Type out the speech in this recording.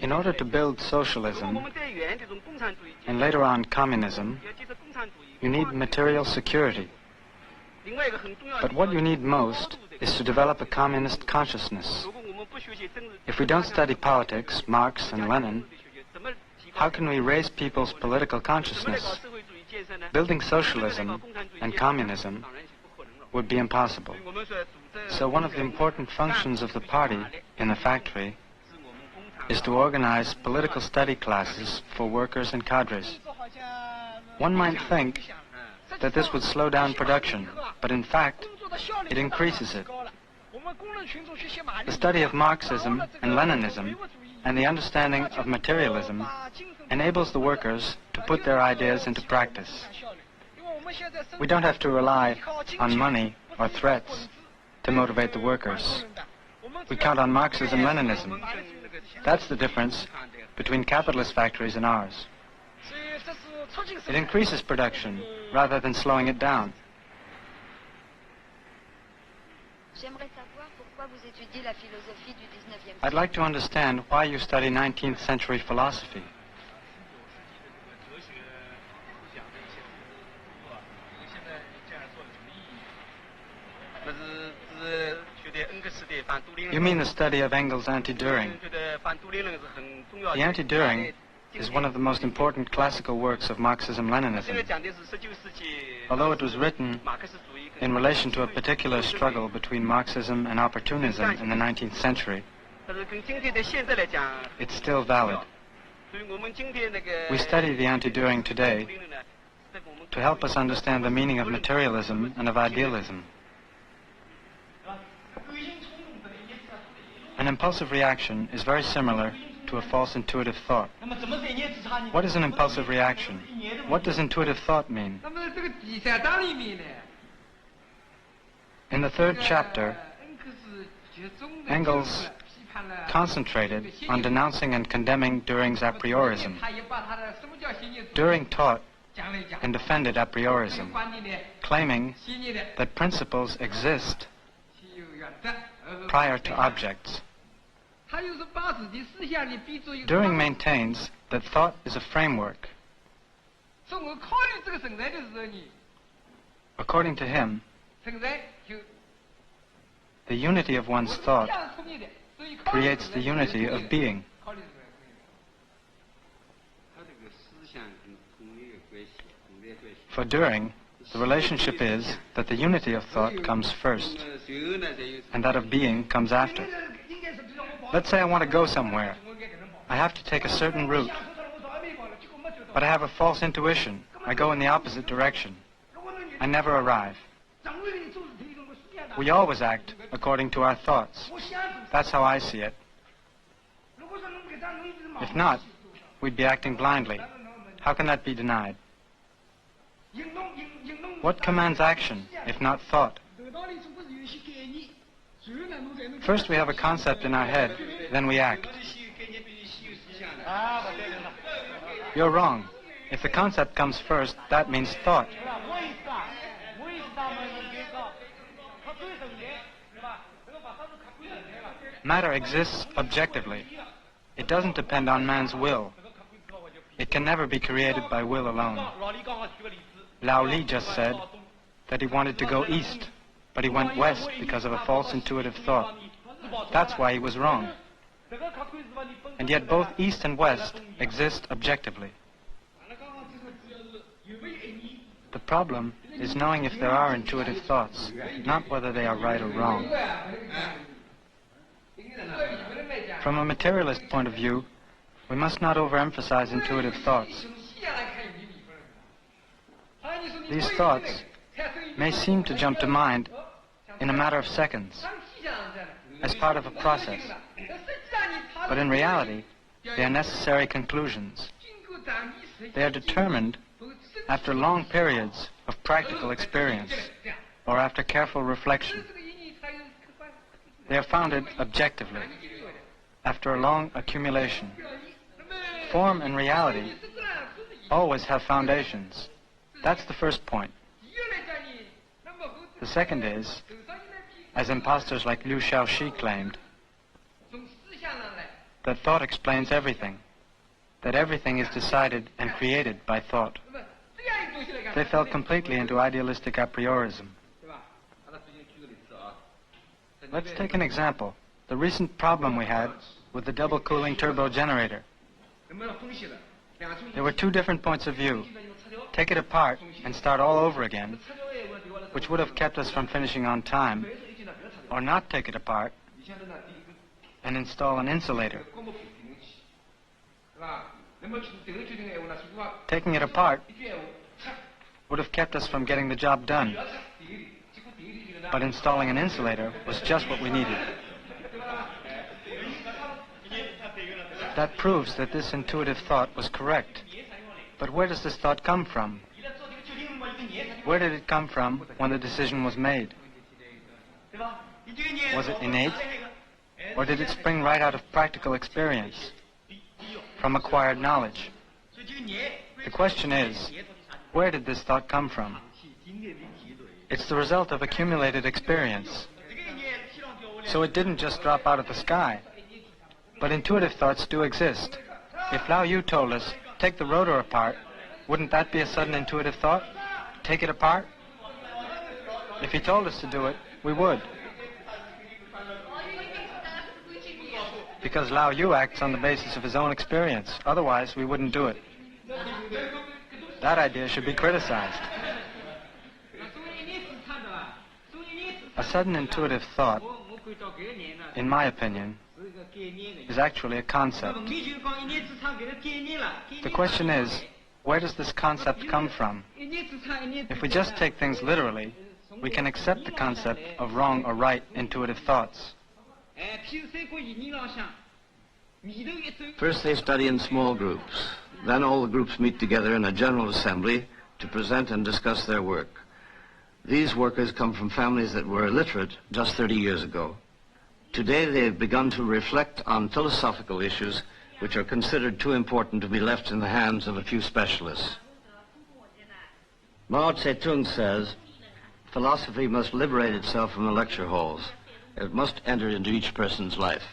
In order to build socialism, and later on communism, you need material security. But what you need most is to develop a communist consciousness. If we don't study politics, Marx and Lenin, how can we raise people's political consciousness? Building socialism and communism would be impossible. So one of the important functions of the party in the factory is to organize political study classes for workers and cadres. One might think that this would slow down production, but in fact, it increases it. The study of Marxism and Leninism and the understanding of materialism enables the workers to put their ideas into practice. We don't have to rely on money or threats to motivate the workers. We count on Marxism-Leninism. That's the difference between capitalist factories and ours. It increases production rather than slowing it down. I'd like to understand why you study 19th century philosophy. You mean the study of Engels' Anti-Düring. The Anti-Düring is one of the most important classical works of Marxism-Leninism. Although it was written in relation to a particular struggle between Marxism and opportunism in the 19th century, it's still valid. We study the Anti-Düring today to help us understand the meaning of materialism and of idealism. An impulsive reaction is very similar to a false intuitive thought. What is an impulsive reaction? What does intuitive thought mean? In the third chapter, Engels concentrated on denouncing and condemning Düring's a priorism. Düring taught and defended a priorism, claiming that principles exist prior to objects. Düring maintains that thought is a framework. According to him, the unity of one's thought creates the unity of being. For Düring, the relationship is that the unity of thought comes first, and that of being comes after. Let's say I want to go somewhere. I have to take a certain route, but I have a false intuition. I go in the opposite direction. I never arrive. We always act according to our thoughts. That's how I see it. If not, we'd be acting blindly. How can that be denied? What commands action, if not thought? First we have a concept in our head, then we act. You're wrong. If the concept comes first, that means thought. Matter exists objectively. It doesn't depend on man's will. It can never be created by will alone. Lao Li just said that he wanted to go east, but he went west because of a false intuitive thought. That's why he was wrong. And yet both east and west exist objectively. The problem is knowing if there are intuitive thoughts, not whether they are right or wrong. From a materialist point of view, we must not overemphasize intuitive thoughts. These thoughts may seem to jump to mind in a matter of seconds, as part of a process. But in reality, they are necessary conclusions. They are determined after long periods of practical experience, or after careful reflection. They are founded objectively, after a long accumulation. Form and reality always have foundations. That's the first point. The second is, as impostors like Liu Shaoxi claimed, that thought explains everything, that everything is decided and created by thought. They fell completely into idealistic a priorism. Let's take an example, the recent problem we had with the double cooling turbo generator. There were two different points of view. Take it apart and start all over again, which would have kept us from finishing on time, or not take it apart and install an insulator. Taking it apart would have kept us from getting the job done, but installing an insulator was just what we needed. That proves that this intuitive thought was correct. But where does this thought come from? Where did it come from when the decision was made? Was it innate? Or did it spring right out of practical experience, from acquired knowledge? The question is, where did this thought come from? It's the result of accumulated experience. So it didn't just drop out of the sky. But intuitive thoughts do exist. If Lao Yu told us, take the rotor apart, wouldn't that be a sudden intuitive thought? Take it apart? If he told us to do it, we would. Because Lao Yu acts on the basis of his own experience. Otherwise, we wouldn't do it. That idea should be criticized. A sudden intuitive thought, in my opinion, is actually a concept. The question is, where does this concept come from? If we just take things literally, we can accept the concept of wrong or right intuitive thoughts. First they study in small groups. Then all the groups meet together in a general assembly to present and discuss their work. These workers come from families that were illiterate just 30 years ago. Today they have begun to reflect on philosophical issues which are considered too important to be left in the hands of a few specialists. Mao Zedong says, philosophy must liberate itself from the lecture halls. It must enter into each person's life.